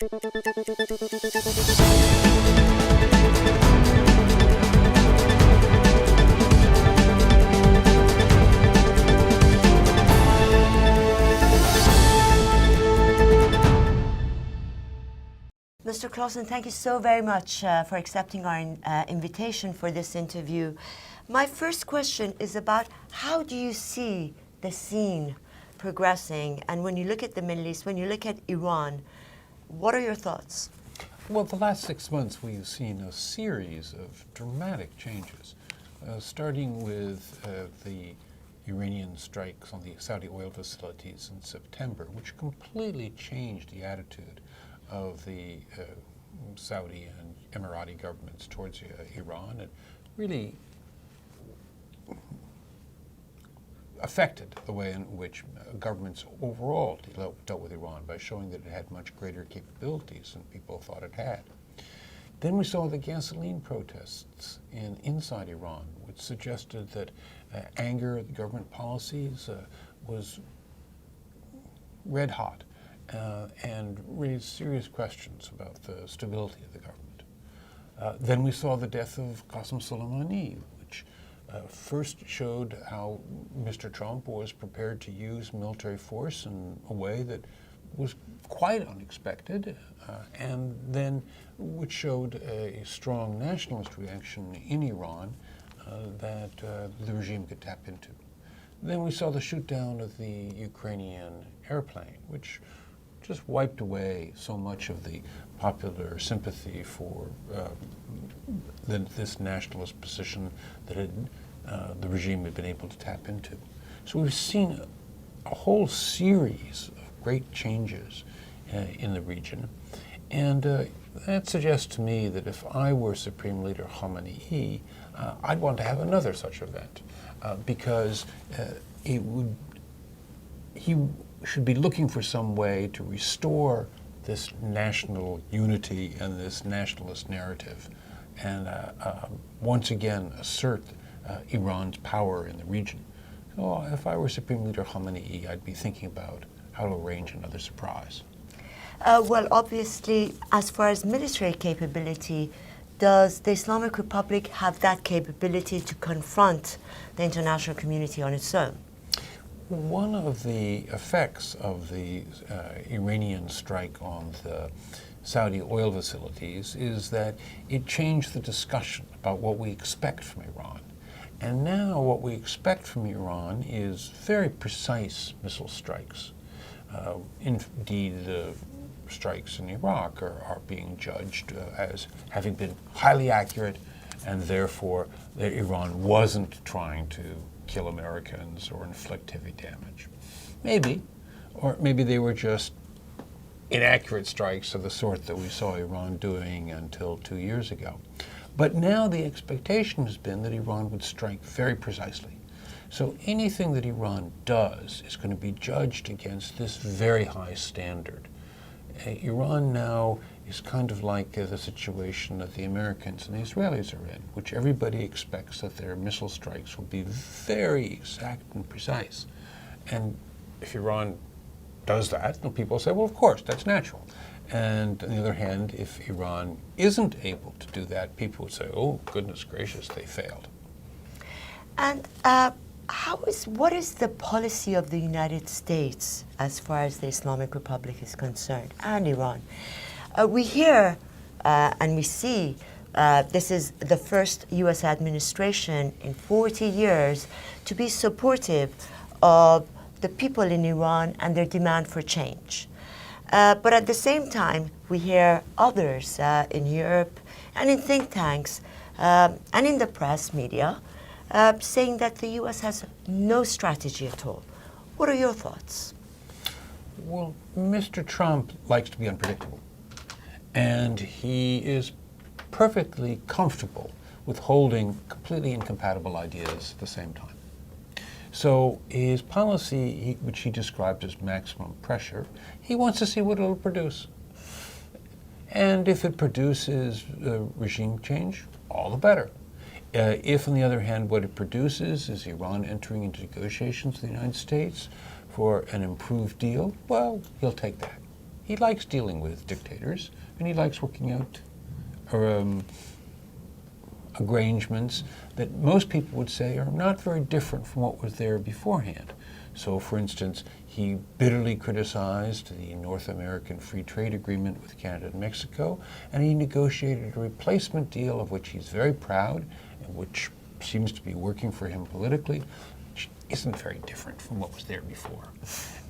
Mr. Clawson, thank you so very much for accepting our invitation for this interview. My first question is about how do you see the scene progressing? And when you look at the Middle East, when you look at Iran, what are your thoughts? Well, the last 6 months we've seen a series of dramatic changes, starting with the Iranian strikes on the Saudi oil facilities in September, which completely changed the attitude of the Saudi and Emirati governments towards Iran, and really affected the way in which governments overall dealt with Iran by showing that it had much greater capabilities than people thought it had. Then we saw the gasoline protests inside Iran, which suggested that anger at the government policies was red hot. And raised serious questions about the stability of the government. Then we saw the death of Qasem Soleimani, which first showed how Mr. Trump was prepared to use military force in a way that was quite unexpected, and then which showed a strong nationalist reaction in Iran that the regime could tap into. Then we saw the shoot down of the Ukrainian airplane, which just wiped away so much of the popular sympathy for this nationalist position that the regime had been able to tap into. So we've seen a whole series of great changes in the region. And that suggests to me that if I were Supreme Leader Khamenei, I'd want to have another such event because he should be looking for some way to restore this national unity and this nationalist narrative and once again assert Iran's power in the region. So if I were Supreme Leader Khamenei, I'd be thinking about how to arrange another surprise. Well, obviously, as far as military capability, does the Islamic Republic have that capability to confront the international community on its own? One of the effects of the Iranian strike on the Saudi oil facilities is that it changed the discussion about what we expect from Iran. And now what we expect from Iran is very precise missile strikes. Indeed, the strikes in Iraq are being judged as having been highly accurate, and therefore Iran wasn't trying to kill Americans or inflict heavy damage. Maybe, or maybe they were just inaccurate strikes of the sort that we saw Iran doing until 2 years ago. But now the expectation has been that Iran would strike very precisely. So anything that Iran does is going to be judged against this very high standard. Iran now is kind of like the situation that the Americans and the Israelis are in, which everybody expects that their missile strikes will be very exact and precise. And if Iran does that, then people say, well, of course, that's natural. And on the other hand, if Iran isn't able to do that, people would say, oh, goodness gracious, they failed. And what is the policy of the United States as far as the Islamic Republic is concerned and Iran? We hear and we see this is the first U.S. administration in 40 years to be supportive of the people in Iran and their demand for change. But at the same time, we hear others in Europe and in think tanks and in the press media saying that the U.S. has no strategy at all. What are your thoughts? Well, Mr. Trump likes to be unpredictable, and he is perfectly comfortable with holding completely incompatible ideas at the same time. So his policy, which he described as maximum pressure, he wants to see what it'll produce. And if it produces regime change, all the better. If, on the other hand, what it produces is Iran entering into negotiations with the United States for an improved deal, well, he'll take that. He likes dealing with dictators, and he likes working out arrangements that most people would say are not very different from what was there beforehand. So, for instance, he bitterly criticized the North American Free Trade Agreement with Canada and Mexico, and he negotiated a replacement deal of which he's very proud and which seems to be working for him politically, which isn't very different from what was there before.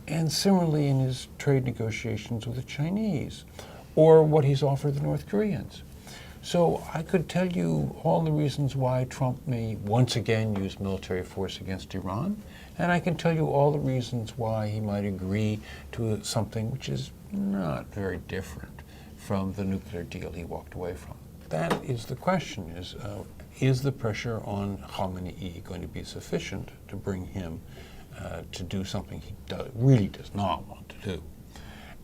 And similarly in his trade negotiations with the Chinese, or what he's offered the North Koreans. So I could tell you all the reasons why Trump may once again use military force against Iran, and I can tell you all the reasons why he might agree to something which is not very different from the nuclear deal he walked away from. That is the question, is the pressure on Khamenei going to be sufficient to bring him to do something he really does not want to do?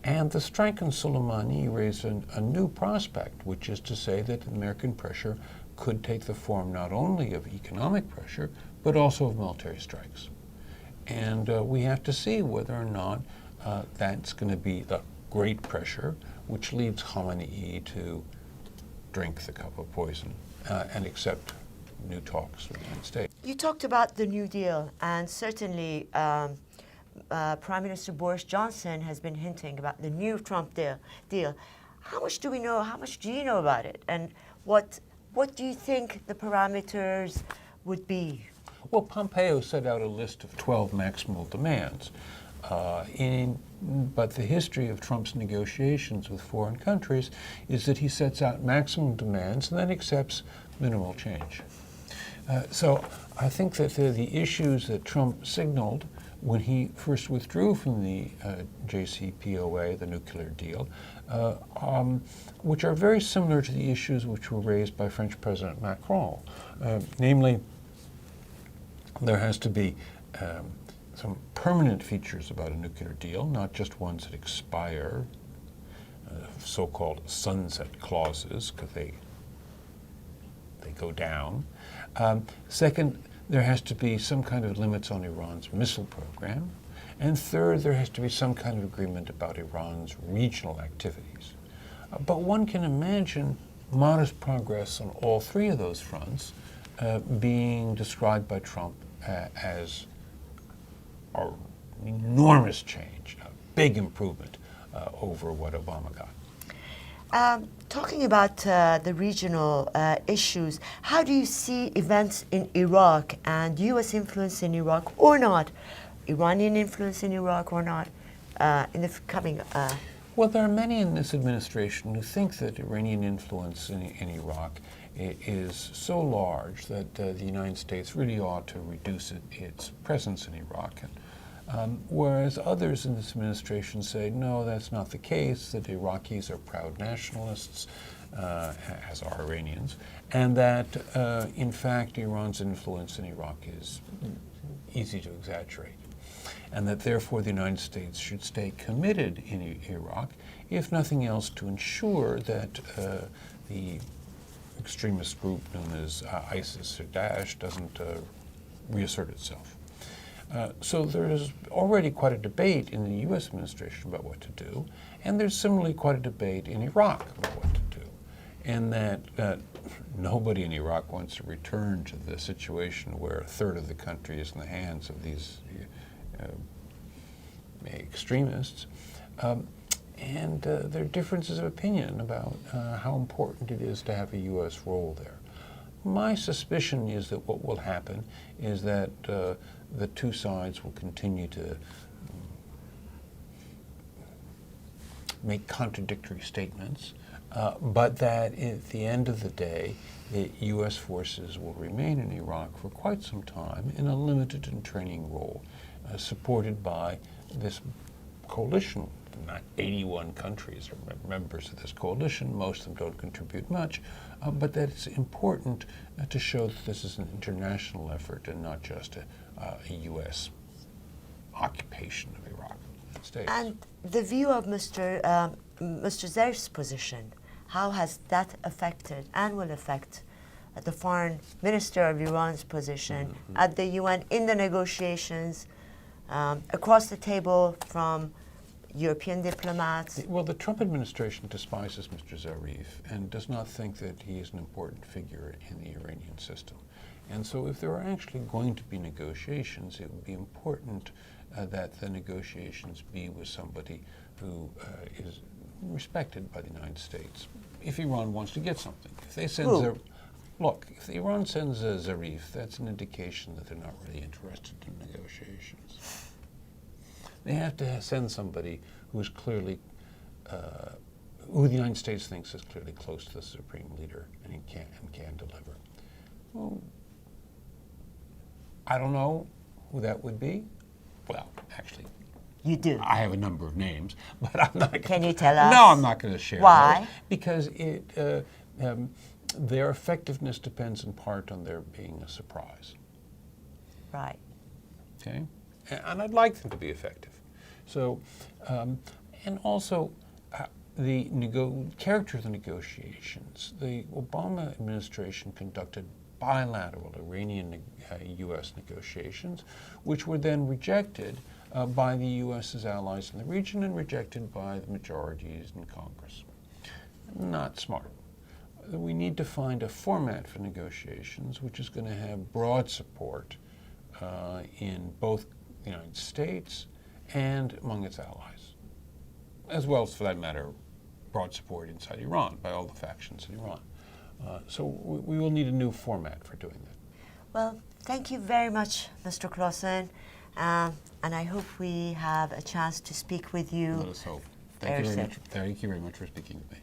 And the strike on Soleimani raised a new prospect, which is to say that American pressure could take the form not only of economic pressure, but also of military strikes. And we have to see whether or not that's going to be the great pressure which leads Khamenei to drink the cup of poison and accept new talks with the United States. You talked about the New Deal, and certainly Prime Minister Boris Johnson has been hinting about the new Trump deal. How much do we know? How much do you know about it? And what do you think the parameters would be? Well, Pompeo set out a list of 12 maximal demands. But the history of Trump's negotiations with foreign countries is that he sets out maximum demands and then accepts minimal change. So I think that the issues that Trump signaled when he first withdrew from the JCPOA, the nuclear deal, which are very similar to the issues which were raised by French President Macron. Namely, there has to be some permanent features about a nuclear deal, not just ones that expire, so-called sunset clauses, because they go down. Second, there has to be some kind of limits on Iran's missile program. And third, there has to be some kind of agreement about Iran's regional activities. But one can imagine modest progress on all three of those fronts being described by Trump as an enormous change, a big improvement over what Obama got. Talking about the regional issues, how do you see events in Iraq and U.S. influence in Iraq or not, Iranian influence in Iraq or not, in the coming? Well, there are many in this administration who think that Iranian influence in Iraq is so large that the United States really ought to reduce its presence in Iraq. Whereas others in this administration say, no, that's not the case, that Iraqis are proud nationalists, as are Iranians, and that, in fact, Iran's influence in Iraq is easy to exaggerate, and that, therefore, the United States should stay committed in Iraq, if nothing else, to ensure that the extremist group known as ISIS or Daesh doesn't reassert itself. So there is already quite a debate in the U.S. administration about what to do, and there's similarly quite a debate in Iraq about what to do, and that nobody in Iraq wants to return to the situation where a third of the country is in the hands of these extremists, and there are differences of opinion about how important it is to have a U.S. role there. My suspicion is that what will happen is that the two sides will continue to make contradictory statements, but that at the end of the day, the U.S. forces will remain in Iraq for quite some time in a limited and training role, supported by this coalition. Not 81 countries are members of this coalition. Most of them don't contribute much, but that it's important to show that this is an international effort and not just a U.S. occupation of Iraq. States. And the view of Mr. Zarif's position, how has that affected and will affect the foreign minister of Iran's position at the UN in the negotiations, across the table from European diplomats? Well, the Trump administration despises Mr. Zarif and does not think that he is an important figure in the Iranian system. And so if there are actually going to be negotiations, it would be important that the negotiations be with somebody who is respected by the United States. If Iran wants to get something. If they send Look, if Iran sends Zarif, that's an indication that they're not really interested in negotiations. They have to send somebody who is clearly, who the United States thinks is clearly close to the supreme leader and can deliver. Well, I don't know who that would be. Well, actually, You do. I have a number of names, but I'm not. Can you tell us? No, I'm not going to share. Why? Those because their effectiveness depends in part on their being a surprise. Right. Okay, and I'd like them to be effective. So, and also the character of the negotiations. The Obama administration conducted bilateral Iranian-U.S. negotiations, which were then rejected by the U.S.'s allies in the region and rejected by the majorities in Congress. Not smart. We need to find a format for negotiations which is going to have broad support in both the United States and among its allies, as well as, for that matter, broad support inside Iran by all the factions in Iran. So we will need a new format for doing that. Well, thank you very much, Mr. Clawson, and I hope we have a chance to speak with you. Let us hope. Thank you very much for speaking with me.